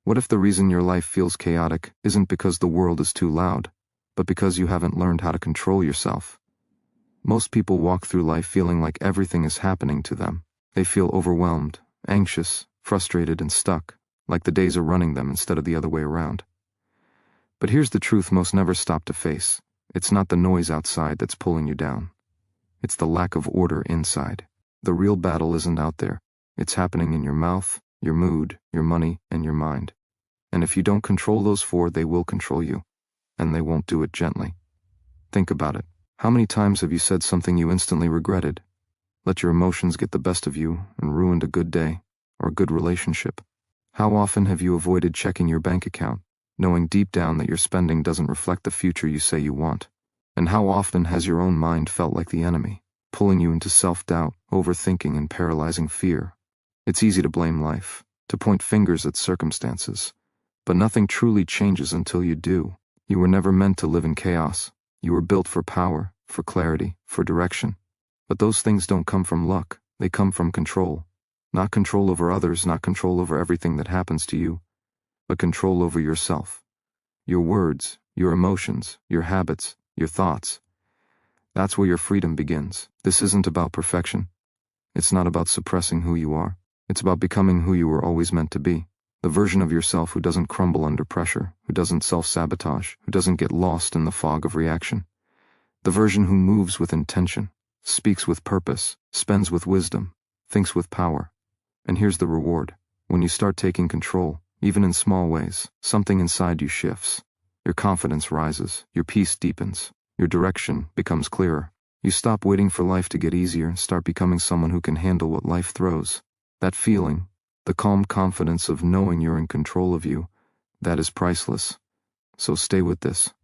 What if the reason your life feels chaotic isn't because the world is too loud, but because you haven't learned how to control yourself? Most people walk through life feeling like everything is happening to them. They feel overwhelmed, anxious, frustrated, and stuck, like the days are running them instead of the other way around. But here's the truth most never stop to face. It's not the noise outside that's pulling you down. It's the lack of order inside. The real battle isn't out there. It's happening in your mouth, your mood, your money, and your mind. And if you don't control those four, they will control you. And they won't do it gently. Think about it. How many times have you said something you instantly regretted? Let your emotions get the best of you and ruined a good day or a good relationship? How often have you avoided checking your bank account, knowing deep down that your spending doesn't reflect the future you say you want? And how often has your own mind felt like the enemy, pulling you into self-doubt, overthinking, and paralyzing fear? It's easy to blame life, to point fingers at circumstances, but nothing truly changes until you do. You were never meant to live in chaos. You were built for power, for clarity, for direction. But those things don't come from luck. They come from control. Not control over others, not control over everything that happens to you, but control over yourself. Your words, your emotions, your habits, your thoughts. That's where your freedom begins. This isn't about perfection. It's not about suppressing who you are. It's about becoming who you were always meant to be. The version of yourself who doesn't crumble under pressure, who doesn't self-sabotage, who doesn't get lost in the fog of reaction. The version who moves with intention, speaks with purpose, spends with wisdom, thinks with power. And here's the reward. When you start taking control, even in small ways, something inside you shifts. Your confidence rises, your peace deepens, your direction becomes clearer. You stop waiting for life to get easier and start becoming someone who can handle what life throws. That feeling, the calm confidence of knowing you're in control of you, that is priceless. So stay with this.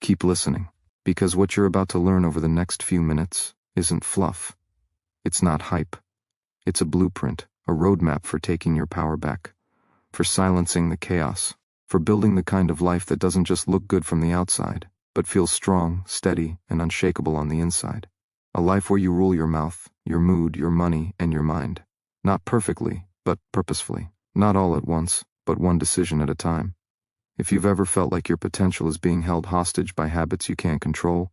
Keep listening, because what you're about to learn over the next few minutes isn't fluff. It's not hype. It's a blueprint, a roadmap for taking your power back, for silencing the chaos, for building the kind of life that doesn't just look good from the outside, but feels strong, steady, and unshakable on the inside. A life where you rule your mouth, your mood, your money, and your mind. Not perfectly, but purposefully. Not all at once, but one decision at a time. If you've ever felt like your potential is being held hostage by habits you can't control,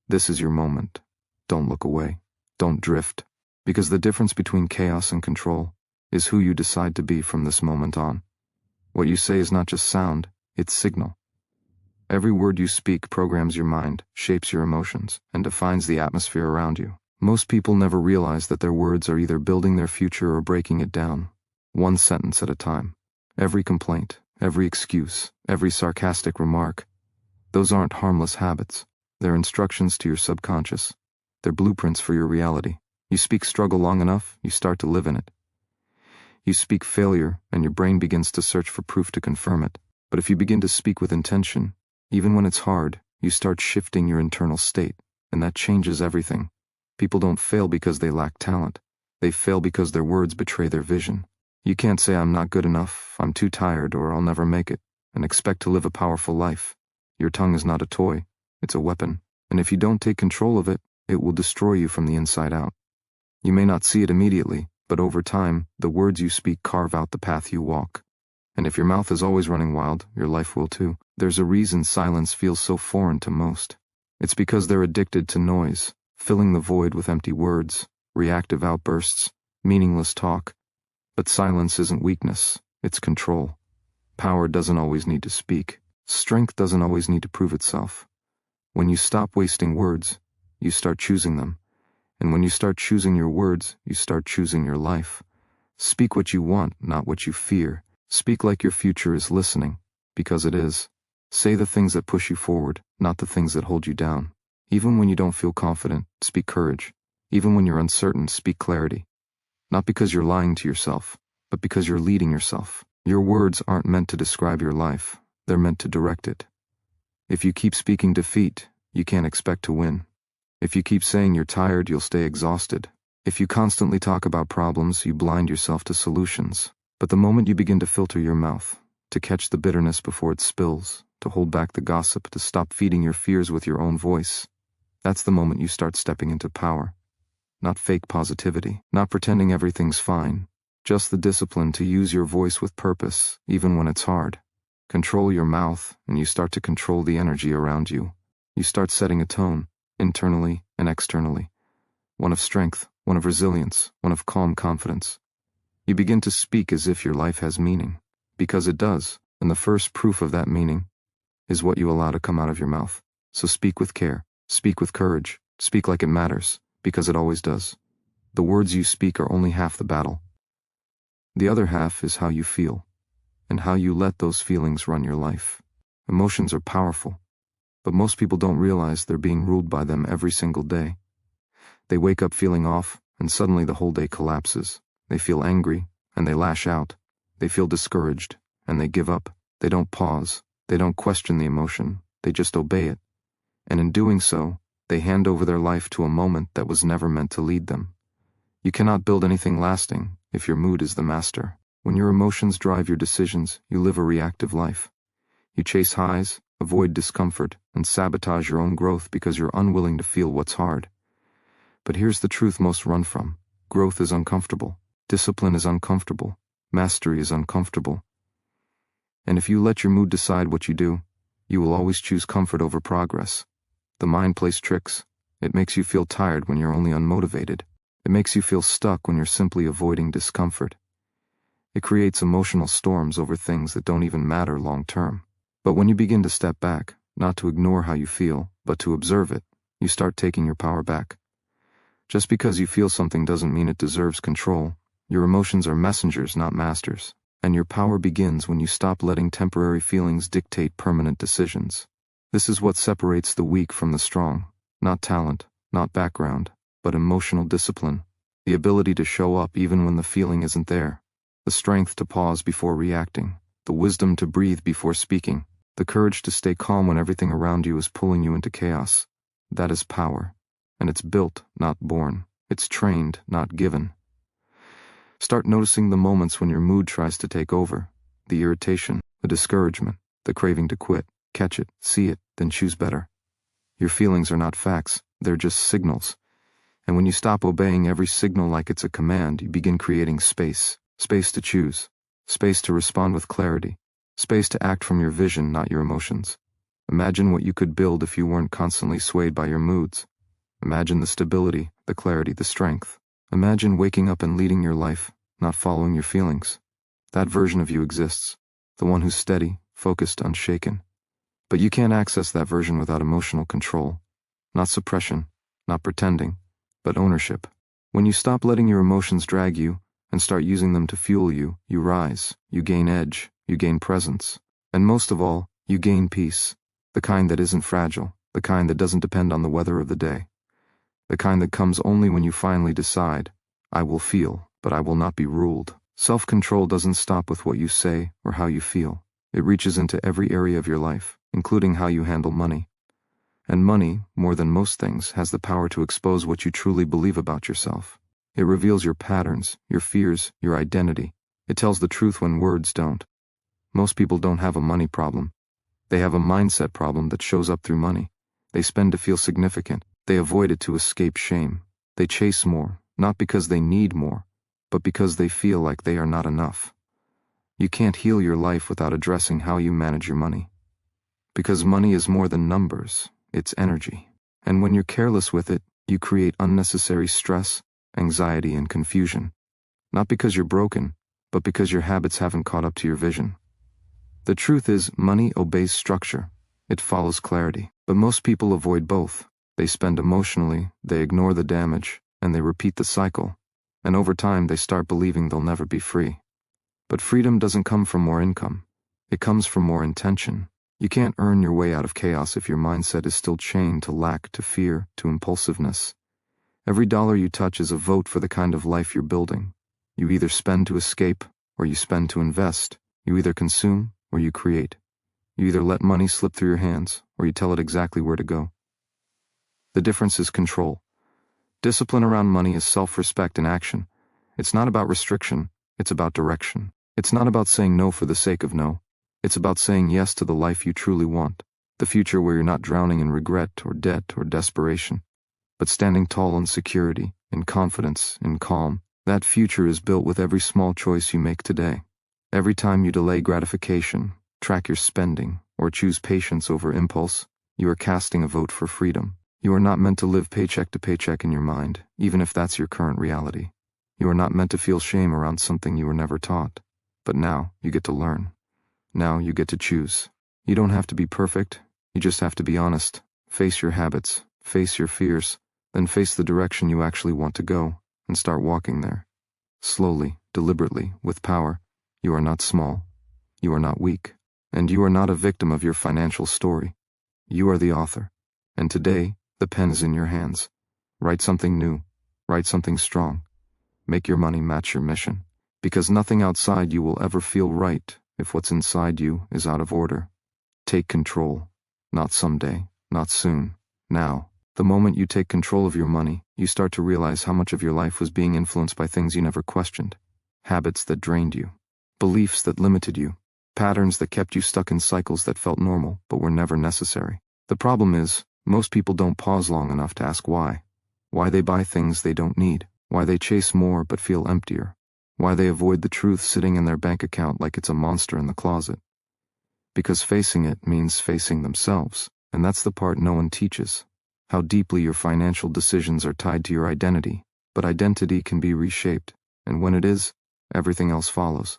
this is your moment. Don't look away. Don't drift. Because the difference between chaos and control is who you decide to be from this moment on. What you say is not just sound, it's signal. Every word you speak programs your mind, shapes your emotions, and defines the atmosphere around you. Most people never realize that their words are either building their future or breaking it down, one sentence at a time. Every complaint, every excuse, every sarcastic remark, those aren't harmless habits. They're instructions to your subconscious. They're blueprints for your reality. You speak struggle long enough, you start to live in it. You speak failure, and your brain begins to search for proof to confirm it. But if you begin to speak with intention, even when it's hard, you start shifting your internal state, and that changes everything. People don't fail because they lack talent. They fail because their words betray their vision. You can't say I'm not good enough, I'm too tired, or I'll never make it, and expect to live a powerful life. Your tongue is not a toy, it's a weapon. And if you don't take control of it, it will destroy you from the inside out. You may not see it immediately, but over time, the words you speak carve out the path you walk. And if your mouth is always running wild, your life will too. There's a reason silence feels so foreign to most. It's because they're addicted to noise, filling the void with empty words, reactive outbursts, meaningless talk. But silence isn't weakness, it's control. Power doesn't always need to speak. Strength doesn't always need to prove itself. When you stop wasting words, you start choosing them. And when you start choosing your words, you start choosing your life. Speak what you want, not what you fear. Speak like your future is listening, because it is. Say the things that push you forward, not the things that hold you down. Even when you don't feel confident, speak courage. Even when you're uncertain, speak clarity. Not because you're lying to yourself, but because you're leading yourself. Your words aren't meant to describe your life, they're meant to direct it. If you keep speaking defeat, you can't expect to win. If you keep saying you're tired, you'll stay exhausted. If you constantly talk about problems, you blind yourself to solutions. But the moment you begin to filter your mouth, to catch the bitterness before it spills, to hold back the gossip, to stop feeding your fears with your own voice, that's the moment you start stepping into power. Not fake positivity, not pretending everything's fine, Just the discipline to use your voice with purpose, even when it's hard. Control your mouth, and you start to control the energy around you. You start setting a tone, internally and externally. One of strength, one of resilience, one of calm confidence. You begin to speak as if your life has meaning, because it does, and the first proof of that meaning is what you allow to come out of your mouth. So speak with care, speak with courage, speak like it matters, because it always does. The words you speak are only half the battle. The other half is how you feel, and how you let those feelings run your life. Emotions are powerful, but most people don't realize they're being ruled by them every single day. They wake up feeling off, and suddenly the whole day collapses. They feel angry, and they lash out. They feel discouraged, and they give up. They don't pause. They don't question the emotion. They just obey it. And in doing so, they hand over their life to a moment that was never meant to lead them. You cannot build anything lasting if your mood is the master. When your emotions drive your decisions, you live a reactive life. You chase highs, avoid discomfort, and sabotage your own growth because you're unwilling to feel what's hard. But here's the truth most run from. Growth is uncomfortable. Discipline is uncomfortable. Mastery is uncomfortable. And if you let your mood decide what you do, you will always choose comfort over progress. The mind plays tricks. It makes you feel tired when you're only unmotivated. It makes you feel stuck when you're simply avoiding discomfort. It creates emotional storms over things that don't even matter long term. But when you begin to step back, not to ignore how you feel, but to observe it, you start taking your power back. Just because you feel something doesn't mean it deserves control. Your emotions are messengers, not masters. And your power begins when you stop letting temporary feelings dictate permanent decisions. This is what separates the weak from the strong. Not talent, not background, but emotional discipline. The ability to show up even when the feeling isn't there. The strength to pause before reacting. The wisdom to breathe before speaking. The courage to stay calm when everything around you is pulling you into chaos. That is power. And it's built, not born. It's trained, not given. Start noticing the moments when your mood tries to take over. The irritation, the discouragement, the craving to quit. Catch it, see it, then choose better. Your feelings are not facts, they're just signals. And when you stop obeying every signal like it's a command, you begin creating space. Space to choose. Space to respond with clarity. Space to act from your vision, not your emotions. Imagine what you could build if you weren't constantly swayed by your moods. Imagine the stability, the clarity, the strength. Imagine waking up and leading your life, not following your feelings. That version of you exists. The one who's steady, focused, unshaken. But you can't access that version without emotional control. Not suppression, not pretending, but ownership. When you stop letting your emotions drag you and start using them to fuel you, you rise, you gain edge, you gain presence. And most of all, you gain peace. The kind that isn't fragile, the kind that doesn't depend on the weather of the day. The kind that comes only when you finally decide, I will feel, but I will not be ruled. Self-control doesn't stop with what you say or how you feel. It reaches into every area of your life, including how you handle money. And money, more than most things, has the power to expose what you truly believe about yourself. It reveals your patterns, your fears, your identity. It tells the truth when words don't. Most people don't have a money problem. They have a mindset problem that shows up through money. They spend to feel significant. They avoid it to escape shame. They chase more, not because they need more, but because they feel like they are not enough. You can't heal your life without addressing how you manage your money. Because money is more than numbers, it's energy. And when you're careless with it, you create unnecessary stress, anxiety, and confusion. Not because you're broken, but because your habits haven't caught up to your vision. The truth is, money obeys structure. It follows clarity. But most people avoid both. They spend emotionally, they ignore the damage, and they repeat the cycle. And over time, they start believing they'll never be free. But freedom doesn't come from more income. It comes from more intention. You can't earn your way out of chaos if your mindset is still chained to lack, to fear, to impulsiveness. Every dollar you touch is a vote for the kind of life you're building. You either spend to escape, or you spend to invest. You either consume, or you create. You either let money slip through your hands, or you tell it exactly where to go. The difference is control. Discipline around money is self-respect in action. It's not about restriction, it's about direction. It's not about saying no for the sake of no. It's about saying yes to the life you truly want, the future where you're not drowning in regret or debt or desperation, but standing tall in security, in confidence, in calm. That future is built with every small choice you make today. Every time you delay gratification, track your spending, or choose patience over impulse, you are casting a vote for freedom. You are not meant to live paycheck to paycheck in your mind, even if that's your current reality. You are not meant to feel shame around something you were never taught. But now, you get to learn. Now you get to choose. You don't have to be perfect, you just have to be honest. Face your habits, face your fears, then face the direction you actually want to go, and start walking there. Slowly, deliberately, with power. You are not small. You are not weak. And you are not a victim of your financial story. You are the author. And today, the pen is in your hands. Write something new. Write something strong. Make your money match your mission. Because nothing outside you will ever feel right if what's inside you is out of order. Take control. Not someday, not soon, now. The moment you take control of your money, you start to realize how much of your life was being influenced by things you never questioned. Habits that drained you. Beliefs that limited you. Patterns that kept you stuck in cycles that felt normal but were never necessary. The problem is, most people don't pause long enough to ask why. Why they buy things they don't need. Why they chase more but feel emptier. Why they avoid the truth sitting in their bank account like it's a monster in the closet. Because facing it means facing themselves, and that's the part no one teaches. How deeply your financial decisions are tied to your identity, but identity can be reshaped, and when it is, everything else follows.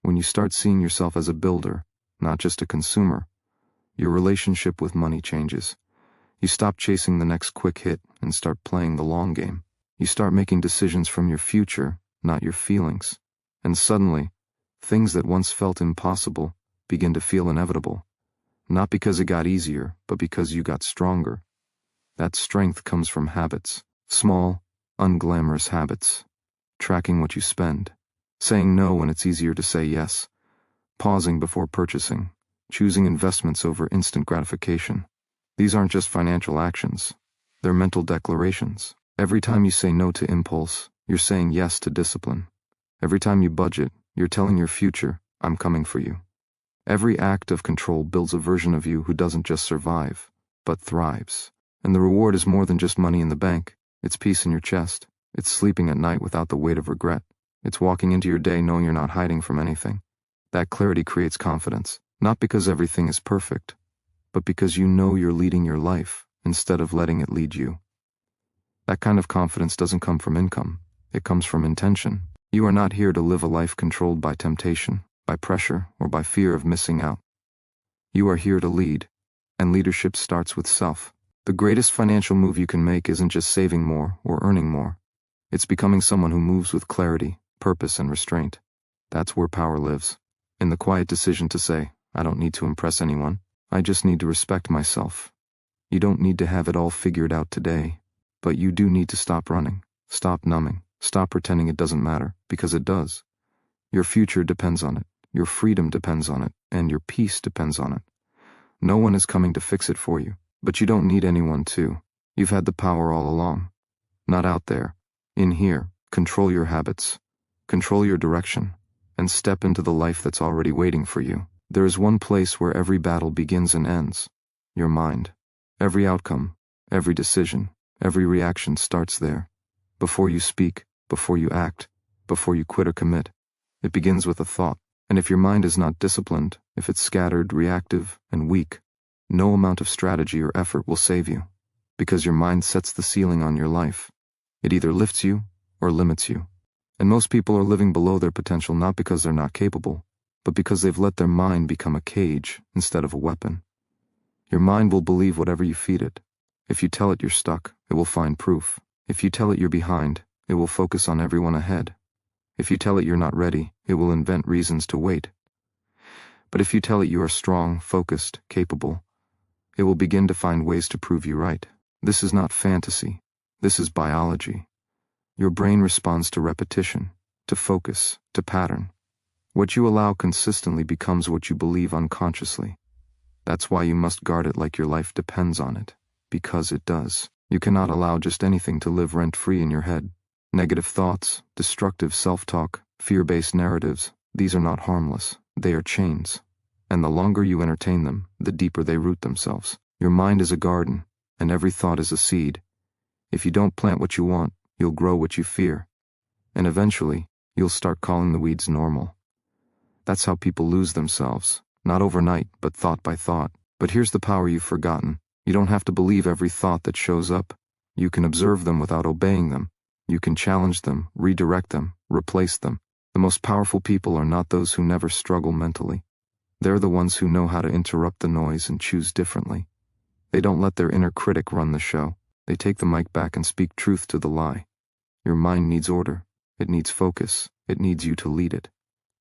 When you start seeing yourself as a builder, not just a consumer, your relationship with money changes. You stop chasing the next quick hit and start playing the long game. You start making decisions from your future, not your feelings. And suddenly, things that once felt impossible begin to feel inevitable. Not because it got easier, but because you got stronger. That strength comes from habits. Small, unglamorous habits. Tracking what you spend. Saying no when it's easier to say yes. Pausing before purchasing. Choosing investments over instant gratification. These aren't just financial actions. They're mental declarations. Every time you say no to impulse, you're saying yes to discipline. Every time you budget, you're telling your future, I'm coming for you. Every act of control builds a version of you who doesn't just survive, but thrives. And the reward is more than just money in the bank. It's peace in your chest. It's sleeping at night without the weight of regret. It's walking into your day knowing you're not hiding from anything. That clarity creates confidence, not because everything is perfect, but because you know you're leading your life instead of letting it lead you. That kind of confidence doesn't come from income. It comes from intention. You are not here to live a life controlled by temptation, by pressure, or by fear of missing out. You are here to lead, and leadership starts with self. The greatest financial move you can make isn't just saving more or earning more. It's becoming someone who moves with clarity, purpose, and restraint. That's where power lives. In the quiet decision to say, I don't need to impress anyone. I just need to respect myself. You don't need to have it all figured out today, but you do need to stop running, stop numbing, stop pretending it doesn't matter, because it does. Your future depends on it, your freedom depends on it, and your peace depends on it. No one is coming to fix it for you, but you don't need anyone to. You've had the power all along. Not out there. In here, control your habits, control your direction, and step into the life that's already waiting for you. There is one place where every battle begins and ends. Your mind. Every outcome, every decision, every reaction starts there. Before you speak, before you act, before you quit or commit. It begins with a thought. And if your mind is not disciplined, if it's scattered, reactive, and weak, no amount of strategy or effort will save you. Because your mind sets the ceiling on your life. It either lifts you or limits you. And most people are living below their potential not because they're not capable, but because they've let their mind become a cage instead of a weapon. Your mind will believe whatever you feed it. If you tell it you're stuck, it will find proof. If you tell it you're behind, it will focus on everyone ahead. If you tell it you're not ready, it will invent reasons to wait. But if you tell it you are strong, focused, capable, it will begin to find ways to prove you right. This is not fantasy. This is biology. Your brain responds to repetition, to focus, to pattern. What you allow consistently becomes what you believe unconsciously. That's why you must guard it like your life depends on it, because it does. You cannot allow just anything to live rent-free in your head. Negative thoughts, destructive self-talk, fear-based narratives, these are not harmless. They are chains. And the longer you entertain them, the deeper they root themselves. Your mind is a garden, and every thought is a seed. If you don't plant what you want, you'll grow what you fear. And eventually, you'll start calling the weeds normal. That's how people lose themselves, not overnight, but thought by thought. But here's the power you've forgotten. You don't have to believe every thought that shows up. You can observe them without obeying them. You can challenge them, redirect them, replace them. The most powerful people are not those who never struggle mentally. They're the ones who know how to interrupt the noise and choose differently. They don't let their inner critic run the show. They take the mic back and speak truth to the lie. Your mind needs order. It needs focus. It needs you to lead it.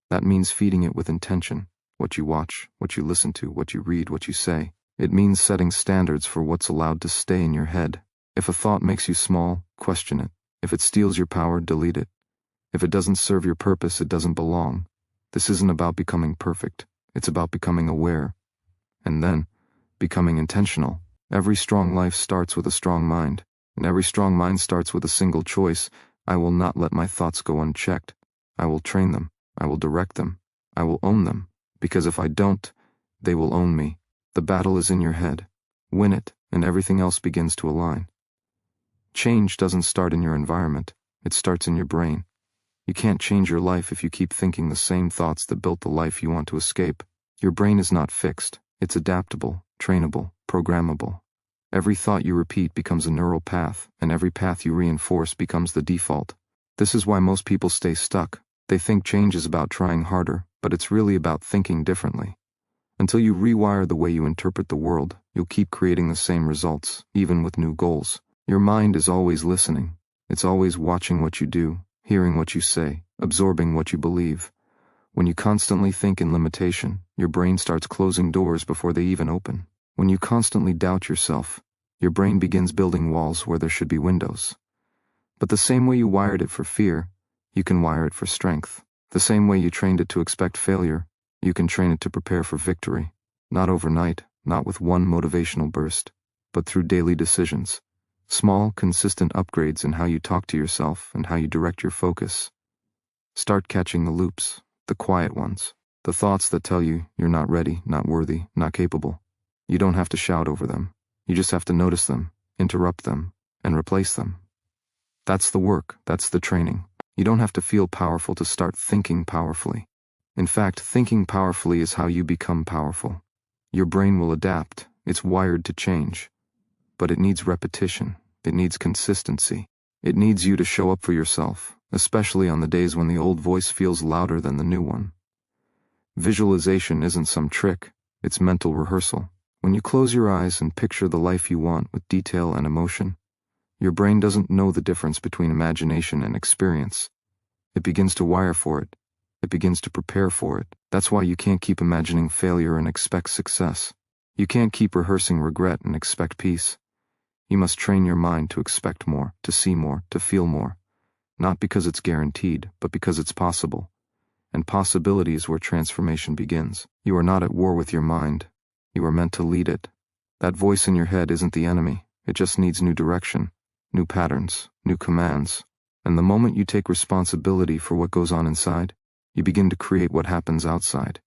That means feeding it with intention. What you watch, what you listen to, what you read, what you say. It means setting standards for what's allowed to stay in your head. If a thought makes you small, question it. If it steals your power, delete it. If it doesn't serve your purpose, it doesn't belong. This isn't about becoming perfect. It's about becoming aware. And then, becoming intentional. Every strong life starts with a strong mind. And every strong mind starts with a single choice. I will not let my thoughts go unchecked. I will train them. I will direct them. I will own them. Because if I don't, they will own me. The battle is in your head. Win it, and everything else begins to align. Change doesn't start in your environment. It starts in your brain. You can't change your life if you keep thinking the same thoughts that built the life you want to escape. Your brain is not fixed. It's adaptable, trainable, programmable. Every thought you repeat becomes a neural path, and every path you reinforce becomes the default. This is why most people stay stuck. They think change is about trying harder, but it's really about thinking differently. Until you rewire the way you interpret the world, you'll keep creating the same results, even with new goals. Your mind is always listening. It's always watching what you do, hearing what you say, absorbing what you believe. When you constantly think in limitation, your brain starts closing doors before they even open. When you constantly doubt yourself, your brain begins building walls where there should be windows. But the same way you wired it for fear, you can wire it for strength. The same way you trained it to expect failure, you can train it to prepare for victory. Not overnight, not with one motivational burst, but through daily decisions. Small, consistent upgrades in how you talk to yourself and how you direct your focus. Start catching the loops, the quiet ones, the thoughts that tell you you're not ready, not worthy, not capable. You don't have to shout over them. You just have to notice them, interrupt them, and replace them. That's the work, that's the training. You don't have to feel powerful to start thinking powerfully. In fact, thinking powerfully is how you become powerful. Your brain will adapt. It's wired to change. But it needs repetition. It needs consistency. It needs you to show up for yourself, especially on the days when the old voice feels louder than the new one. Visualization isn't some trick. It's mental rehearsal. When you close your eyes and picture the life you want with detail and emotion, your brain doesn't know the difference between imagination and experience. It begins to wire for it. It begins to prepare for it. That's why you can't keep imagining failure and expect success. You can't keep rehearsing regret and expect peace. You must train your mind to expect more, to see more, to feel more. Not because it's guaranteed, but because it's possible. And possibility is where transformation begins. You are not at war with your mind. You are meant to lead it. That voice in your head isn't the enemy. It just needs new direction, new patterns, new commands. And the moment you take responsibility for what goes on inside, you begin to create what happens outside.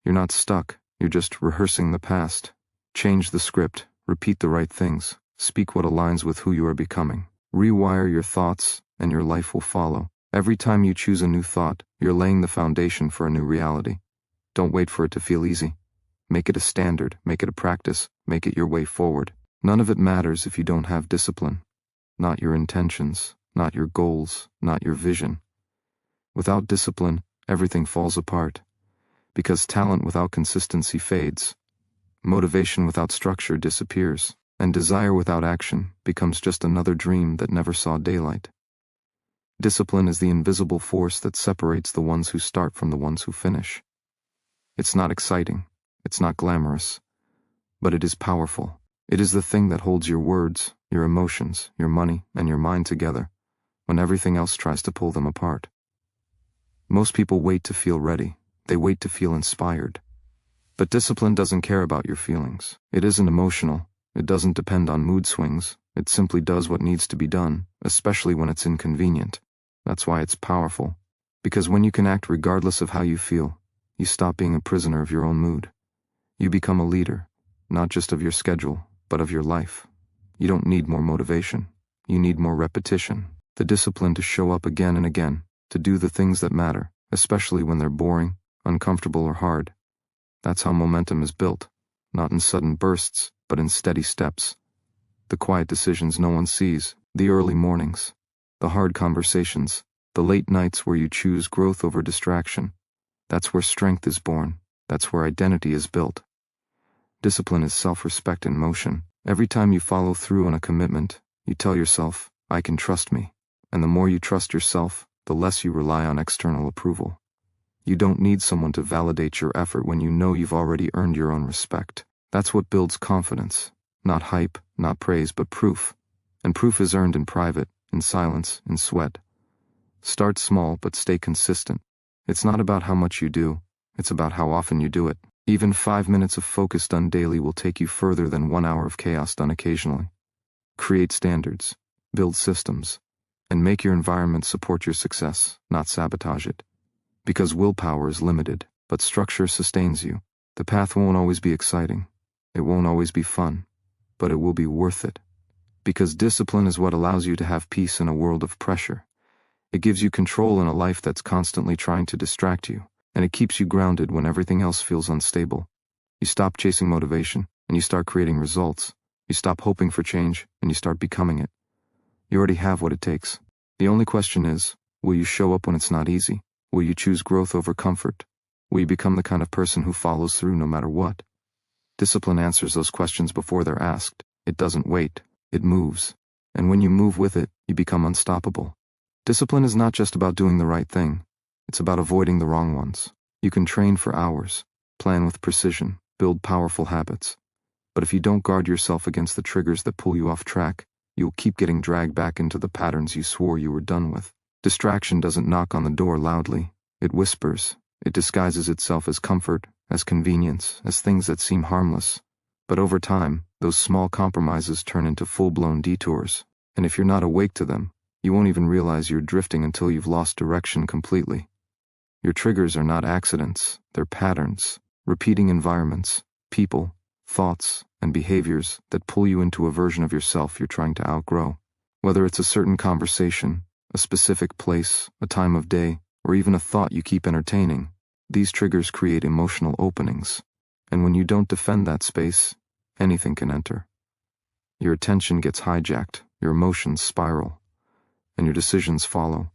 You're not stuck. You're just rehearsing the past. Change the script. Repeat the right things. Speak what aligns with who you are becoming. Rewire your thoughts, and your life will follow. Every time you choose a new thought, you're laying the foundation for a new reality. Don't wait for it to feel easy. Make it a standard, make it a practice, make it your way forward. None of it matters if you don't have discipline. Not your intentions, not your goals, not your vision. Without discipline, everything falls apart. Because talent without consistency fades. Motivation without structure disappears. And desire without action becomes just another dream that never saw daylight. Discipline is the invisible force that separates the ones who start from the ones who finish. It's not exciting, it's not glamorous, but it is powerful. It is the thing that holds your words, your emotions, your money, and your mind together when everything else tries to pull them apart. Most people wait to feel ready. They wait to feel inspired. But discipline doesn't care about your feelings. It isn't emotional. It doesn't depend on mood swings. It simply does what needs to be done, especially when it's inconvenient. That's why it's powerful. Because when you can act regardless of how you feel, you stop being a prisoner of your own mood. You become a leader, not just of your schedule, but of your life. You don't need more motivation. You need more repetition. The discipline to show up again and again, to do the things that matter, especially when they're boring, uncomfortable, or hard. That's how momentum is built, not in sudden bursts, but in steady steps. The quiet decisions no one sees, the early mornings, the hard conversations, the late nights where you choose growth over distraction. That's where strength is born. That's where identity is built. Discipline is self-respect in motion. Every time you follow through on a commitment, you tell yourself, I can trust me. And the more you trust yourself, the less you rely on external approval. You don't need someone to validate your effort when you know you've already earned your own respect. That's what builds confidence. Not hype, not praise, but proof. And proof is earned in private, in silence, in sweat. Start small, but stay consistent. It's not about how much you do, it's about how often you do it. Even 5 minutes of focus done daily will take you further than 1 hour of chaos done occasionally. Create standards, build systems, and make your environment support your success, not sabotage it. Because willpower is limited, but structure sustains you. The path won't always be exciting. It won't always be fun, but it will be worth it. Because discipline is what allows you to have peace in a world of pressure. It gives you control in a life that's constantly trying to distract you, and it keeps you grounded when everything else feels unstable. You stop chasing motivation, and you start creating results. You stop hoping for change, and you start becoming it. You already have what it takes. The only question is, will you show up when it's not easy? Will you choose growth over comfort? Will you become the kind of person who follows through no matter what? Discipline answers those questions before they're asked. It doesn't wait. It moves. And when you move with it, you become unstoppable. Discipline is not just about doing the right thing. It's about avoiding the wrong ones. You can train for hours, plan with precision, build powerful habits. But if you don't guard yourself against the triggers that pull you off track, you'll keep getting dragged back into the patterns you swore you were done with. Distraction doesn't knock on the door loudly. It whispers. It disguises itself as comfort, as convenience, as things that seem harmless. But over time, those small compromises turn into full-blown detours. And if you're not awake to them, you won't even realize you're drifting until you've lost direction completely. Your triggers are not accidents, they're patterns, repeating environments, people, thoughts, and behaviors that pull you into a version of yourself you're trying to outgrow. Whether it's a certain conversation, a specific place, a time of day, or even a thought you keep entertaining, these triggers create emotional openings. And when you don't defend that space, anything can enter. Your attention gets hijacked, your emotions spiral, and your decisions follow.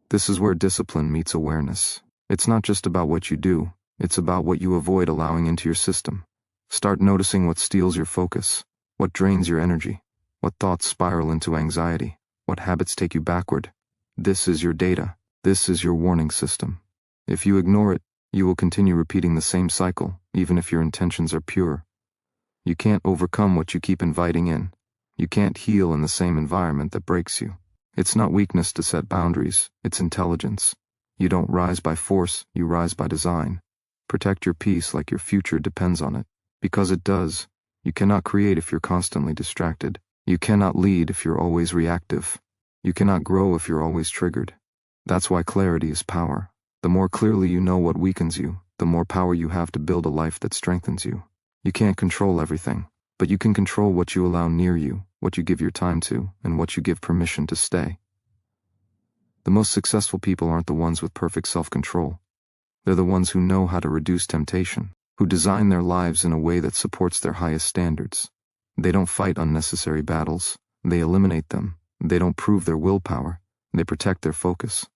This is where discipline meets awareness. It's not just about what you do, it's about what you avoid allowing into your system. Start noticing what steals your focus, what drains your energy, what thoughts spiral into anxiety, what habits take you backward. This is your data. This is your warning system. If you ignore it, you will continue repeating the same cycle, even if your intentions are pure. You can't overcome what you keep inviting in. You can't heal in the same environment that breaks you. It's not weakness to set boundaries, it's intelligence. You don't rise by force, you rise by design. Protect your peace like your future depends on it. Because it does. You cannot create if you're constantly distracted. You cannot lead if you're always reactive. You cannot grow if you're always triggered. That's why clarity is power. The more clearly you know what weakens you, the more power you have to build a life that strengthens you. You can't control everything, but you can control what you allow near you, what you give your time to, and what you give permission to stay. The most successful people aren't the ones with perfect self-control. They're the ones who know how to reduce temptation, who design their lives in a way that supports their highest standards. They don't fight unnecessary battles. They eliminate them. They don't prove their willpower. They protect their focus.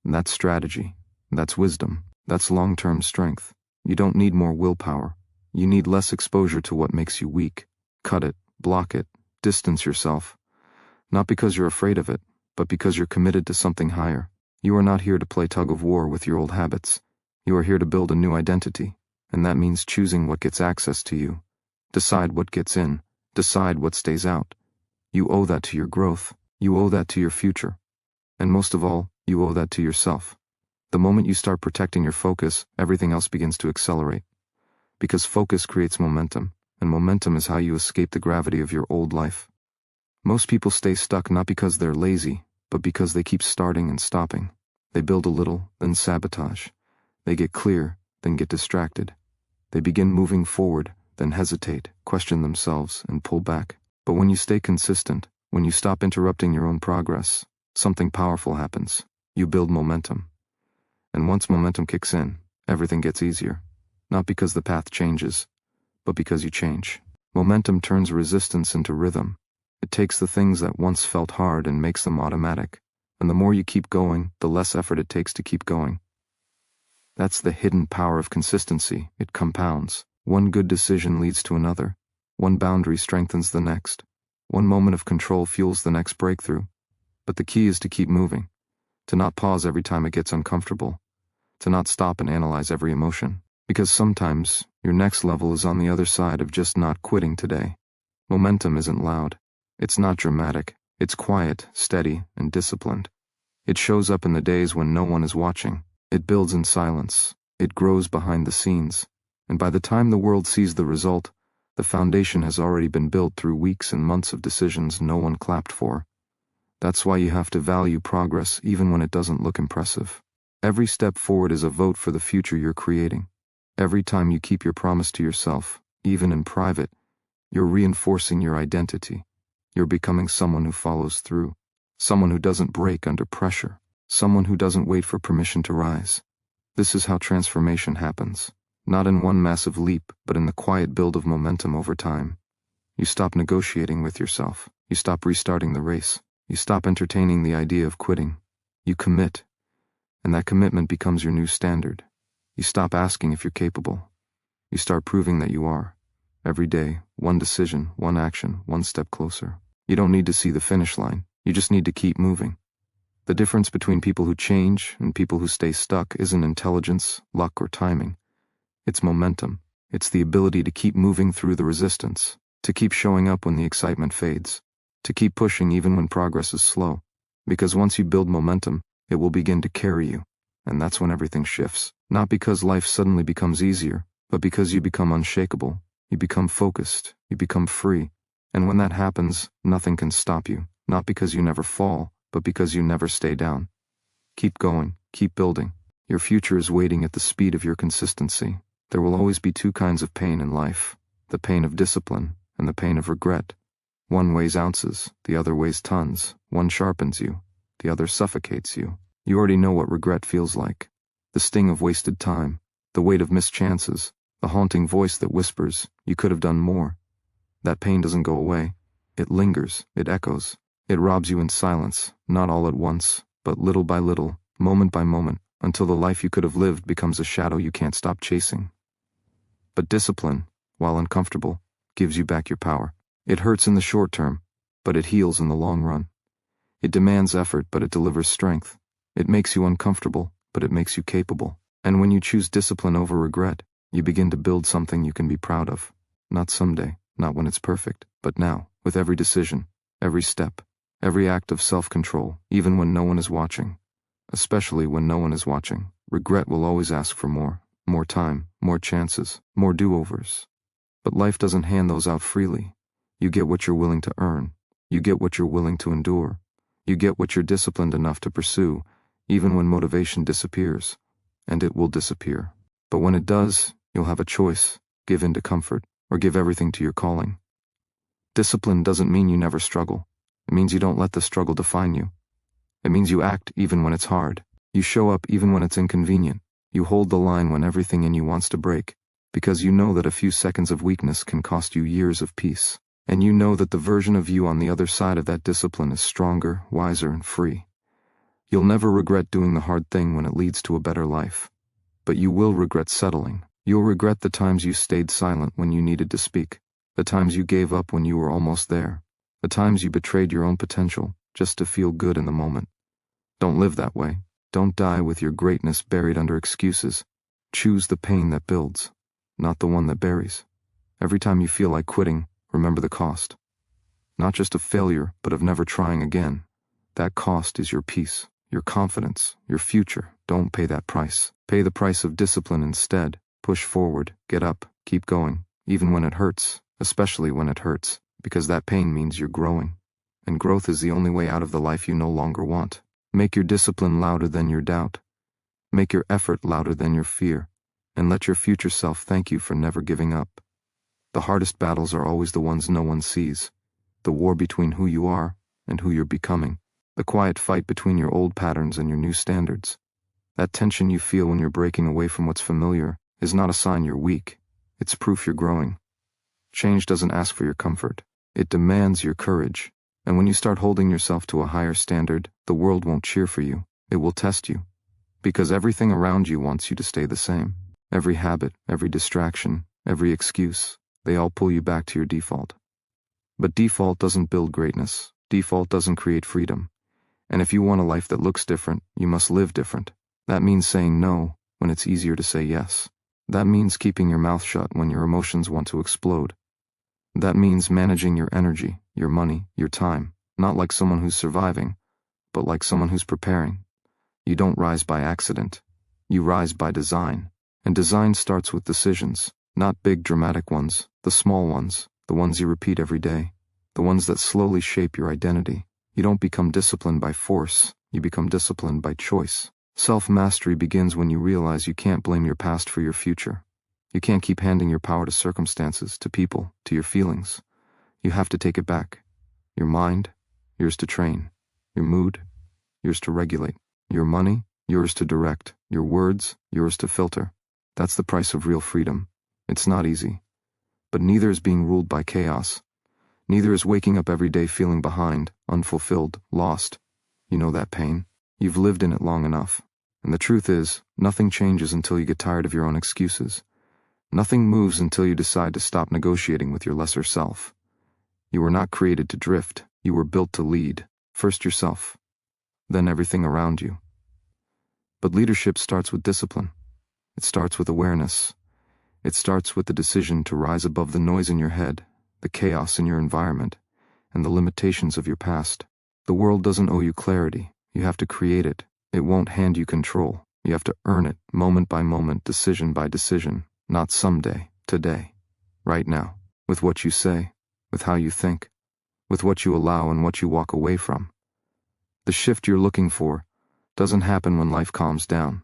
And that's strategy. That's wisdom. That's long-term strength. You don't need more willpower. You need less exposure to what makes you weak. Cut it, block it, distance yourself. Not because you're afraid of it, but because you're committed to something higher. You are not here to play tug-of-war with your old habits. You are here to build a new identity, and that means choosing what gets access to you. Decide what gets in. Decide what stays out. You owe that to your growth. You owe that to your future. And most of all, you owe that to yourself. The moment you start protecting your focus, everything else begins to accelerate. Because focus creates momentum, and momentum is how you escape the gravity of your old life. Most people stay stuck not because they're lazy, but because they keep starting and stopping. They build a little, then sabotage. They get clear, then get distracted. They begin moving forward, then hesitate, question themselves, and pull back. But when you stay consistent, when you stop interrupting your own progress, something powerful happens. You build momentum. And once momentum kicks in, everything gets easier. Not because the path changes, but because you change. Momentum turns resistance into rhythm. It takes the things that once felt hard and makes them automatic. And the more you keep going, the less effort it takes to keep going. That's the hidden power of consistency. It compounds. One good decision leads to another. One boundary strengthens the next. One moment of control fuels the next breakthrough. But the key is to keep moving. To not pause every time it gets uncomfortable. To not stop and analyze every emotion. Because sometimes, your next level is on the other side of just not quitting today. Momentum isn't loud. It's not dramatic. It's quiet, steady, and disciplined. It shows up in the days when no one is watching. It builds in silence. It grows behind the scenes. And by the time the world sees the result, the foundation has already been built through weeks and months of decisions no one clapped for. That's why you have to value progress even when it doesn't look impressive. Every step forward is a vote for the future you're creating. Every time you keep your promise to yourself, even in private, you're reinforcing your identity. You're becoming someone who follows through. Someone who doesn't break under pressure. Someone who doesn't wait for permission to rise. This is how transformation happens. Not in one massive leap, but in the quiet build of momentum over time. You stop negotiating with yourself. You stop restarting the race. You stop entertaining the idea of quitting. You commit. And that commitment becomes your new standard. You stop asking if you're capable. You start proving that you are. Every day, one decision, one action, one step closer. You don't need to see the finish line. You just need to keep moving. The difference between people who change and people who stay stuck isn't intelligence, luck, or timing. It's momentum. It's the ability to keep moving through the resistance, to keep showing up when the excitement fades, to keep pushing even when progress is slow. Because once you build momentum, it will begin to carry you. And that's when everything shifts. Not because life suddenly becomes easier, but because you become unshakable. You become focused. You become free. And when that happens, nothing can stop you. Not because you never fall, but because you never stay down. Keep going. Keep building. Your future is waiting at the speed of your consistency. There will always be two kinds of pain in life. The pain of discipline and the pain of regret. One weighs ounces, the other weighs tons. One sharpens you, the other suffocates you. You already know what regret feels like. The sting of wasted time, the weight of missed chances, the haunting voice that whispers, you could have done more. That pain doesn't go away. It lingers, it echoes. It robs you in silence, not all at once, but little by little, moment by moment, until the life you could have lived becomes a shadow you can't stop chasing. But discipline, while uncomfortable, gives you back your power. It hurts in the short term, but it heals in the long run. It demands effort, but it delivers strength. It makes you uncomfortable, but it makes you capable. And when you choose discipline over regret, you begin to build something you can be proud of. Not someday, not when it's perfect, but now, with every decision, every step, every act of self-control, even when no one is watching. Especially when no one is watching, regret will always ask for more time, more chances, more do-overs. But life doesn't hand those out freely. You get what you're willing to earn. You get what you're willing to endure. You get what you're disciplined enough to pursue, even when motivation disappears. And it will disappear. But when it does, you'll have a choice: give in to comfort, or give everything to your calling. Discipline doesn't mean you never struggle. It means you don't let the struggle define you. It means you act even when it's hard. You show up even when it's inconvenient. You hold the line when everything in you wants to break, because you know that a few seconds of weakness can cost you years of peace. And you know that the version of you on the other side of that discipline is stronger, wiser, and free. You'll never regret doing the hard thing when it leads to a better life. But you will regret settling. You'll regret the times you stayed silent when you needed to speak, the times you gave up when you were almost there, the times you betrayed your own potential just to feel good in the moment. Don't live that way. Don't die with your greatness buried under excuses. Choose the pain that builds, not the one that buries. Every time you feel like quitting, remember the cost. Not just of failure, but of never trying again. That cost is your peace, your confidence, your future. Don't pay that price. Pay the price of discipline instead. Push forward, get up, keep going, even when it hurts, especially when it hurts, because that pain means you're growing. And growth is the only way out of the life you no longer want. Make your discipline louder than your doubt. Make your effort louder than your fear. And let your future self thank you for never giving up. The hardest battles are always the ones no one sees. The war between who you are and who you're becoming. The quiet fight between your old patterns and your new standards. That tension you feel when you're breaking away from what's familiar is not a sign you're weak. It's proof you're growing. Change doesn't ask for your comfort. It demands your courage. And when you start holding yourself to a higher standard, the world won't cheer for you. It will test you. Because everything around you wants you to stay the same. Every habit, every distraction, every excuse, they all pull you back to your default. But default doesn't build greatness. Default doesn't create freedom. And if you want a life that looks different, you must live different. That means saying no when it's easier to say yes. That means keeping your mouth shut when your emotions want to explode. That means managing your energy, your money, your time, not like someone who's surviving, but like someone who's preparing. You don't rise by accident. You rise by design. And design starts with decisions, not big dramatic ones, the small ones, the ones you repeat every day, the ones that slowly shape your identity. You don't become disciplined by force, you become disciplined by choice. Self-mastery begins when you realize you can't blame your past for your future. You can't keep handing your power to circumstances, to people, to your feelings. You have to take it back. Your mind, yours to train. Your mood, yours to regulate. Your money, yours to direct. Your words, yours to filter. That's the price of real freedom. It's not easy. But neither is being ruled by chaos. Neither is waking up every day feeling behind, unfulfilled, lost. You know that pain. You've lived in it long enough. And the truth is, nothing changes until you get tired of your own excuses. Nothing moves until you decide to stop negotiating with your lesser self. You were not created to drift. You were built to lead. First yourself, then everything around you. But leadership starts with discipline. It starts with awareness. It starts with the decision to rise above the noise in your head, the chaos in your environment, and the limitations of your past. The world doesn't owe you clarity. You have to create it. It won't hand you control. You have to earn it, moment by moment, decision by decision. Not someday, today, right now, with what you say, with how you think, with what you allow and what you walk away from. The shift you're looking for doesn't happen when life calms down.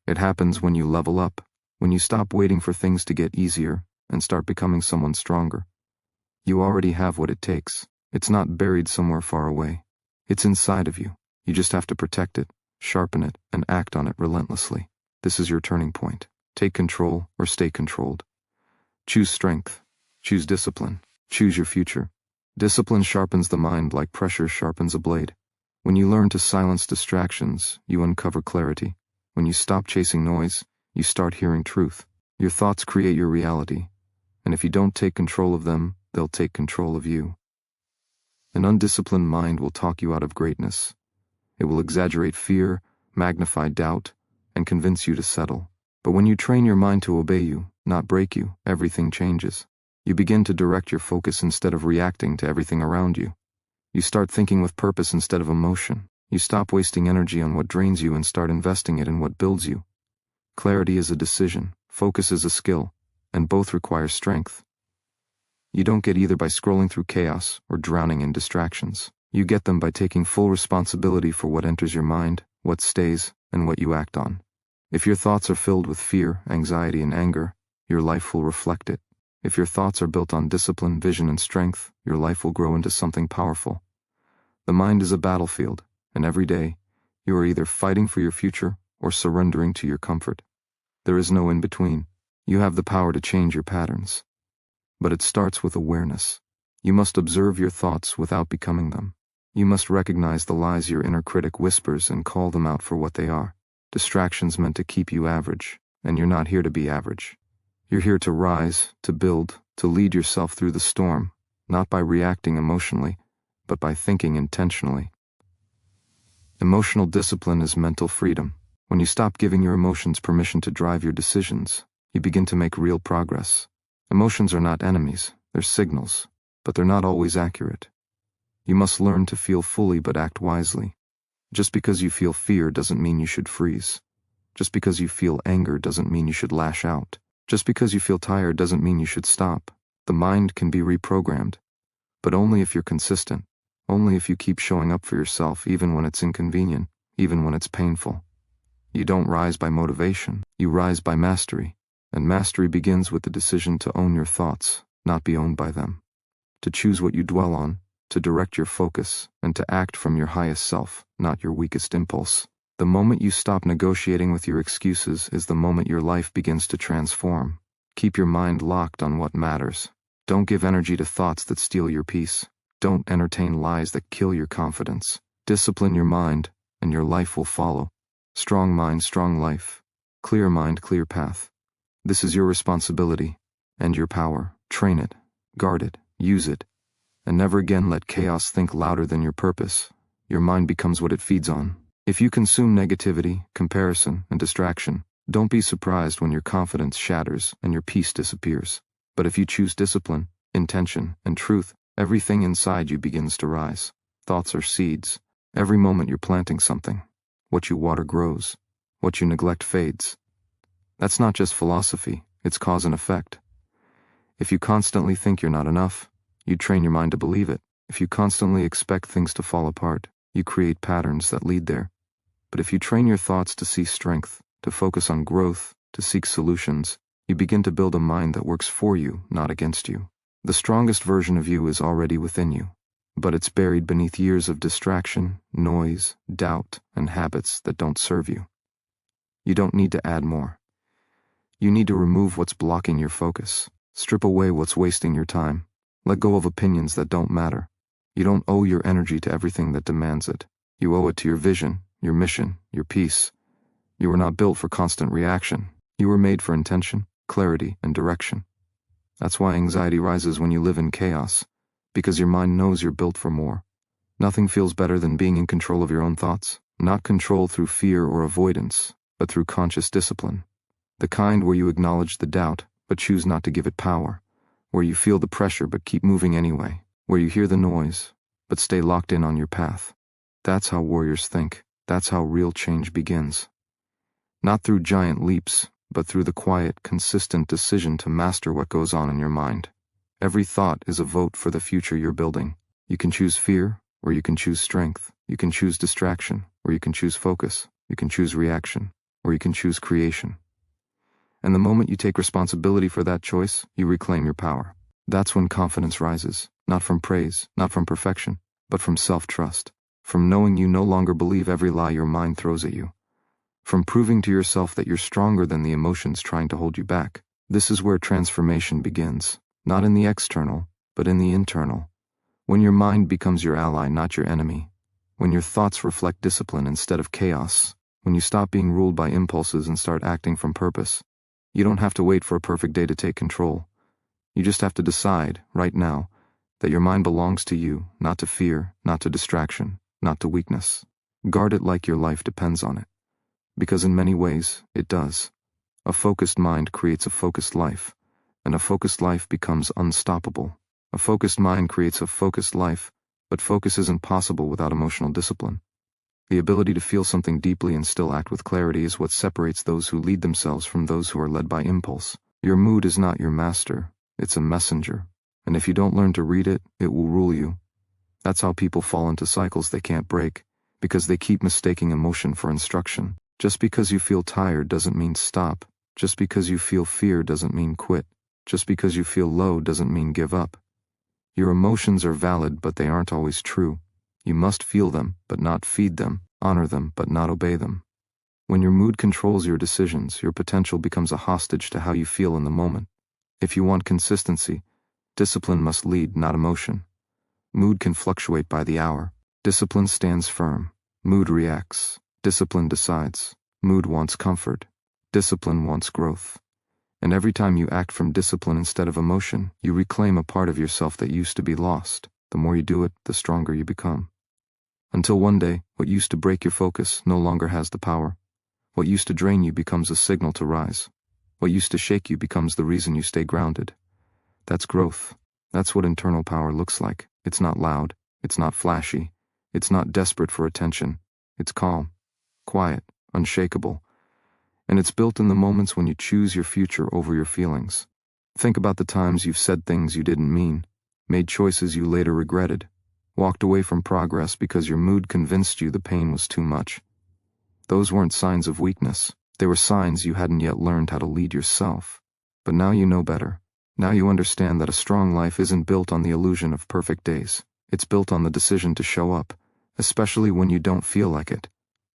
It happens when you level up, when you stop waiting for things to get easier and start becoming someone stronger. You already have what it takes. It's not buried somewhere far away. It's inside of you. You just have to protect it, sharpen it, and act on it relentlessly. This is your turning point. Take control or stay controlled. Choose strength. Choose discipline. Choose your future. Discipline sharpens the mind like pressure sharpens a blade. When you learn to silence distractions, you uncover clarity. When you stop chasing noise, you start hearing truth. Your thoughts create your reality, and if you don't take control of them, they'll take control of you. An undisciplined mind will talk you out of greatness. It will exaggerate fear, magnify doubt, and convince you to settle. But when you train your mind to obey you, not break you, everything changes. You begin to direct your focus instead of reacting to everything around you. You start thinking with purpose instead of emotion. You stop wasting energy on what drains you and start investing it in what builds you. Clarity is a decision, focus is a skill, and both require strength. You don't get either by scrolling through chaos or drowning in distractions. You get them by taking full responsibility for what enters your mind, what stays, and what you act on. If your thoughts are filled with fear, anxiety, and anger, your life will reflect it. If your thoughts are built on discipline, vision, and strength, your life will grow into something powerful. The mind is a battlefield, and every day, you are either fighting for your future or surrendering to your comfort. There is no in-between. You have the power to change your patterns. But it starts with awareness. You must observe your thoughts without becoming them. You must recognize the lies your inner critic whispers and call them out for what they are. Distractions meant to keep you average, and you're not here to be average. You're here to rise, to build, to lead yourself through the storm, not by reacting emotionally, but by thinking intentionally. Emotional discipline is mental freedom. When you stop giving your emotions permission to drive your decisions, you begin to make real progress. Emotions are not enemies, they're signals, but they're not always accurate. You must learn to feel fully but act wisely. Just because you feel fear doesn't mean you should freeze. Just because you feel anger doesn't mean you should lash out. Just because you feel tired doesn't mean you should stop. The mind can be reprogrammed, but only if you're consistent, only if you keep showing up for yourself even when it's inconvenient, even when it's painful. You don't rise by motivation, you rise by mastery, and mastery begins with the decision to own your thoughts, not be owned by them. To choose what you dwell on, to direct your focus, and to act from your highest self, not your weakest impulse. The moment you stop negotiating with your excuses is the moment your life begins to transform. Keep your mind locked on what matters. Don't give energy to thoughts that steal your peace. Don't entertain lies that kill your confidence. Discipline your mind, and your life will follow. Strong mind, strong life. Clear mind, clear path. This is your responsibility, and your power. Train it, guard it, use it, and never again let chaos think louder than your purpose. Your mind becomes what it feeds on. If you consume negativity, comparison, and distraction, don't be surprised when your confidence shatters and your peace disappears. But if you choose discipline, intention, and truth, everything inside you begins to rise. Thoughts are seeds. Every moment you're planting something. What you water grows. What you neglect fades. That's not just philosophy, it's cause and effect. If you constantly think you're not enough, you train your mind to believe it. If you constantly expect things to fall apart, you create patterns that lead there. But if you train your thoughts to see strength, to focus on growth, to seek solutions, you begin to build a mind that works for you, not against you. The strongest version of you is already within you, but it's buried beneath years of distraction, noise, doubt, and habits that don't serve you. You don't need to add more. You need to remove what's blocking your focus. Strip away what's wasting your time. Let go of opinions that don't matter. You don't owe your energy to everything that demands it. You owe it to your vision, your mission, your peace. You were not built for constant reaction. You were made for intention, clarity, and direction. That's why anxiety rises when you live in chaos, because your mind knows you're built for more. Nothing feels better than being in control of your own thoughts, not control through fear or avoidance, but through conscious discipline. The kind where you acknowledge the doubt, but choose not to give it power, where you feel the pressure but keep moving anyway, where you hear the noise, but stay locked in on your path. That's how warriors think. That's how real change begins. Not through giant leaps, but through the quiet, consistent decision to master what goes on in your mind. Every thought is a vote for the future you're building. You can choose fear, or you can choose strength. You can choose distraction, or you can choose focus. You can choose reaction, or you can choose creation. And the moment you take responsibility for that choice, you reclaim your power. That's when confidence rises, not from praise, not from perfection, but from self-trust, from knowing you no longer believe every lie your mind throws at you, from proving to yourself that you're stronger than the emotions trying to hold you back. This is where transformation begins, not in the external, but in the internal. When your mind becomes your ally, not your enemy. When your thoughts reflect discipline instead of chaos. When you stop being ruled by impulses and start acting from purpose. You don't have to wait for a perfect day to take control. You just have to decide, right now, that your mind belongs to you, not to fear, not to distraction, not to weakness. Guard it like your life depends on it. Because in many ways, it does. A focused mind creates a focused life, and a focused life becomes unstoppable. A focused mind creates a focused life, but focus isn't possible without emotional discipline. The ability to feel something deeply and still act with clarity is what separates those who lead themselves from those who are led by impulse. Your mood is not your master, it's a messenger, and if you don't learn to read it, it will rule you. That's how people fall into cycles they can't break, because they keep mistaking emotion for instruction. Just because you feel tired doesn't mean stop. Just because you feel fear doesn't mean quit. Just because you feel low doesn't mean give up. Your emotions are valid, but they aren't always true. You must feel them, but not feed them, honor them, but not obey them. When your mood controls your decisions, your potential becomes a hostage to how you feel in the moment. If you want consistency, discipline must lead, not emotion. Mood can fluctuate by the hour. Discipline stands firm. Mood reacts. Discipline decides. Mood wants comfort. Discipline wants growth. And every time you act from discipline instead of emotion, you reclaim a part of yourself that used to be lost. The more you do it, the stronger you become. Until one day, what used to break your focus no longer has the power. What used to drain you becomes a signal to rise. What used to shake you becomes the reason you stay grounded. That's growth. That's what internal power looks like. It's not loud. It's not flashy. It's not desperate for attention. It's calm, quiet, unshakable. And it's built in the moments when you choose your future over your feelings. Think about the times you've said things you didn't mean, made choices you later regretted, walked away from progress because your mood convinced you the pain was too much. Those weren't signs of weakness. They were signs you hadn't yet learned how to lead yourself. But now you know better. Now you understand that a strong life isn't built on the illusion of perfect days. It's built on the decision to show up, especially when you don't feel like it,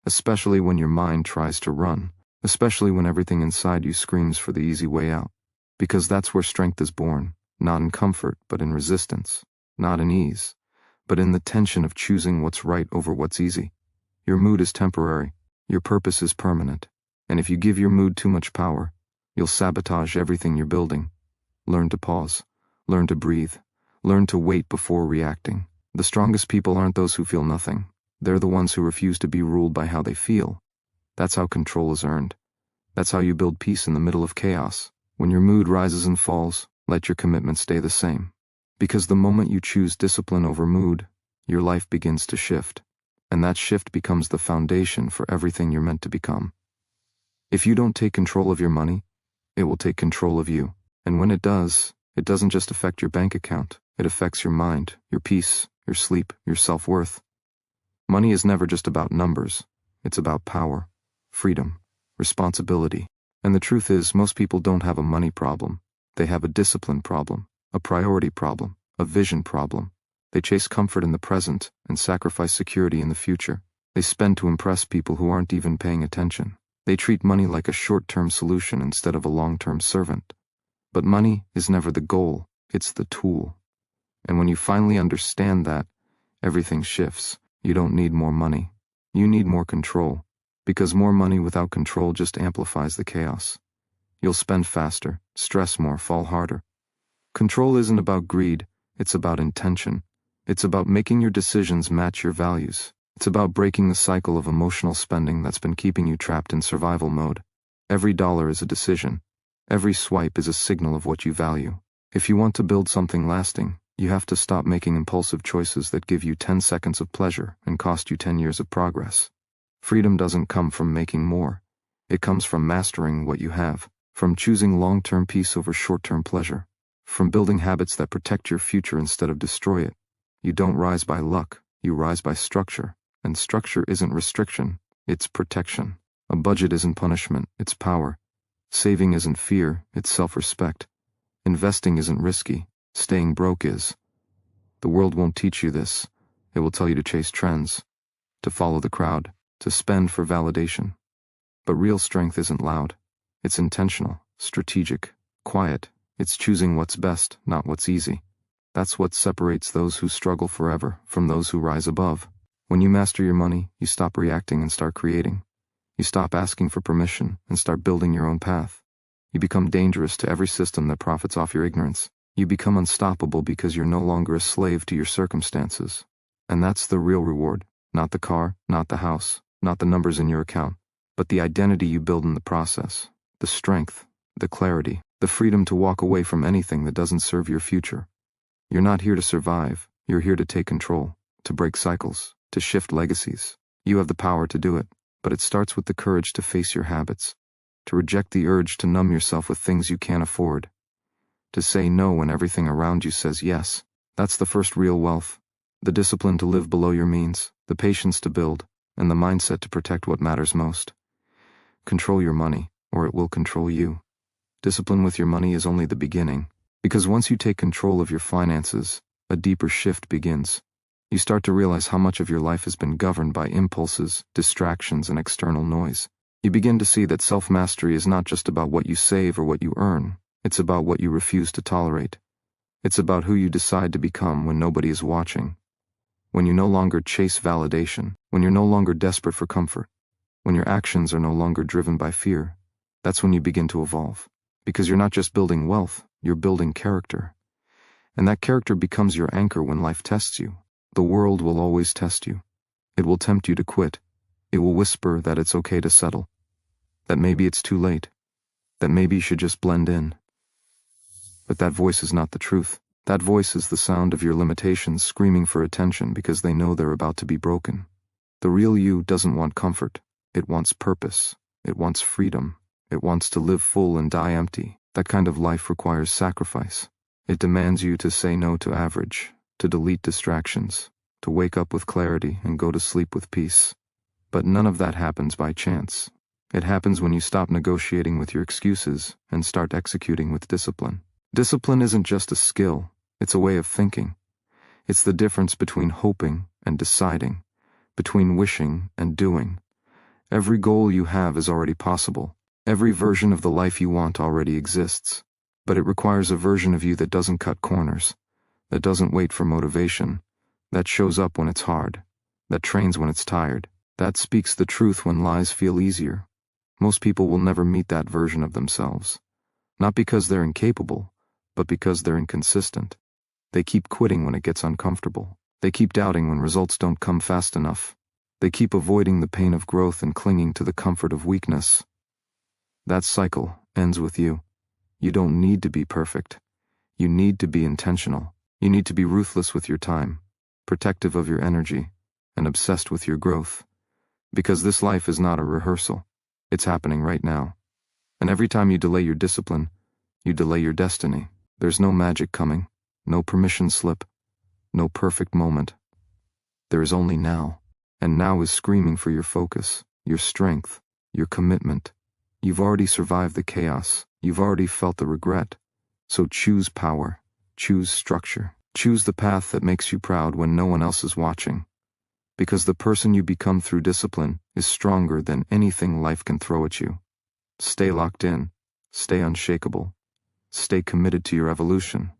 especially when your mind tries to run, especially when everything inside you screams for the easy way out. Because that's where strength is born, not in comfort, but in resistance, not in ease, but in the tension of choosing what's right over what's easy. Your mood is temporary, your purpose is permanent, and if you give your mood too much power, you'll sabotage everything you're building. Learn to pause, learn to breathe, learn to wait before reacting. The strongest people aren't those who feel nothing. They're the ones who refuse to be ruled by how they feel. That's how control is earned. That's how you build peace in the middle of chaos. When your mood rises and falls, let your commitment stay the same. Because the moment you choose discipline over mood, your life begins to shift. And that shift becomes the foundation for everything you're meant to become. If you don't take control of your money, it will take control of you. And when it does, it doesn't just affect your bank account. It affects your mind, your peace, your sleep, your self-worth. Money is never just about numbers. It's about power, freedom, responsibility. And the truth is, most people don't have a money problem. They have a discipline problem, a priority problem, a vision problem. They chase comfort in the present and sacrifice security in the future. They spend to impress people who aren't even paying attention. They treat money like a short-term solution instead of a long-term servant. But money is never the goal, it's the tool. And when you finally understand that, everything shifts. You don't need more money. You need more control. Because more money without control just amplifies the chaos. You'll spend faster, stress more, fall harder. Control isn't about greed, it's about intention. It's about making your decisions match your values. It's about breaking the cycle of emotional spending that's been keeping you trapped in survival mode. Every dollar is a decision. Every swipe is a signal of what you value. If you want to build something lasting, you have to stop making impulsive choices that give you 10 seconds of pleasure and cost you 10 years of progress. Freedom doesn't come from making more. It comes from mastering what you have, from choosing long-term peace over short-term pleasure, from building habits that protect your future instead of destroy it. You don't rise by luck, you rise by structure, and structure isn't restriction, it's protection. A budget isn't punishment, it's power. Saving isn't fear, it's self-respect. Investing isn't risky, staying broke is. The world won't teach you this. It will tell you to chase trends, to follow the crowd, to spend for validation. But real strength isn't loud. It's intentional, strategic, quiet. It's choosing what's best, not what's easy. That's what separates those who struggle forever from those who rise above. When you master your money, you stop reacting and start creating. You stop asking for permission and start building your own path. You become dangerous to every system that profits off your ignorance. You become unstoppable because you're no longer a slave to your circumstances. And that's the real reward, not the car, not the house, not the numbers in your account, but the identity you build in the process, the strength, the clarity, the freedom to walk away from anything that doesn't serve your future. You're not here to survive, you're here to take control, to break cycles, to shift legacies. You have the power to do it, but it starts with the courage to face your habits, to reject the urge to numb yourself with things you can't afford, to say no when everything around you says yes. That's the first real wealth. The discipline to live below your means, the patience to build, and the mindset to protect what matters most. Control your money, or it will control you. Discipline with your money is only the beginning, because once you take control of your finances, a deeper shift begins. You start to realize how much of your life has been governed by impulses, distractions, and external noise. You begin to see that self-mastery is not just about what you save or what you earn. It's about what you refuse to tolerate. It's about who you decide to become when nobody is watching. When you no longer chase validation, when you're no longer desperate for comfort, when your actions are no longer driven by fear, that's when you begin to evolve. Because you're not just building wealth, you're building character. And that character becomes your anchor when life tests you. The world will always test you. It will tempt you to quit. It will whisper that it's okay to settle, that maybe it's too late, that maybe you should just blend in. But that voice is not the truth. That voice is the sound of your limitations screaming for attention because they know they're about to be broken. The real you doesn't want comfort. It wants purpose. It wants freedom. It wants to live full and die empty. That kind of life requires sacrifice. It demands you to say no to average, to delete distractions, to wake up with clarity and go to sleep with peace. But none of that happens by chance. It happens when you stop negotiating with your excuses and start executing with discipline. Discipline isn't just a skill, it's a way of thinking. It's the difference between hoping and deciding, between wishing and doing. Every goal you have is already possible. Every version of the life you want already exists. But it requires a version of you that doesn't cut corners, that doesn't wait for motivation, that shows up when it's hard, that trains when it's tired, that speaks the truth when lies feel easier. Most people will never meet that version of themselves. Not because they're incapable, but because they're inconsistent. They keep quitting when it gets uncomfortable. They keep doubting when results don't come fast enough. They keep avoiding the pain of growth and clinging to the comfort of weakness. That cycle ends with you. You don't need to be perfect. You need to be intentional. You need to be ruthless with your time, protective of your energy, and obsessed with your growth. Because this life is not a rehearsal. It's happening right now. And every time you delay your discipline, you delay your destiny. There's no magic coming, no permission slip, no perfect moment. There is only now. And now is screaming for your focus, your strength, your commitment. You've already survived the chaos. You've already felt the regret. So choose power. Choose structure. Choose the path that makes you proud when no one else is watching. Because the person you become through discipline is stronger than anything life can throw at you. Stay locked in. Stay unshakable. Stay committed to your evolution.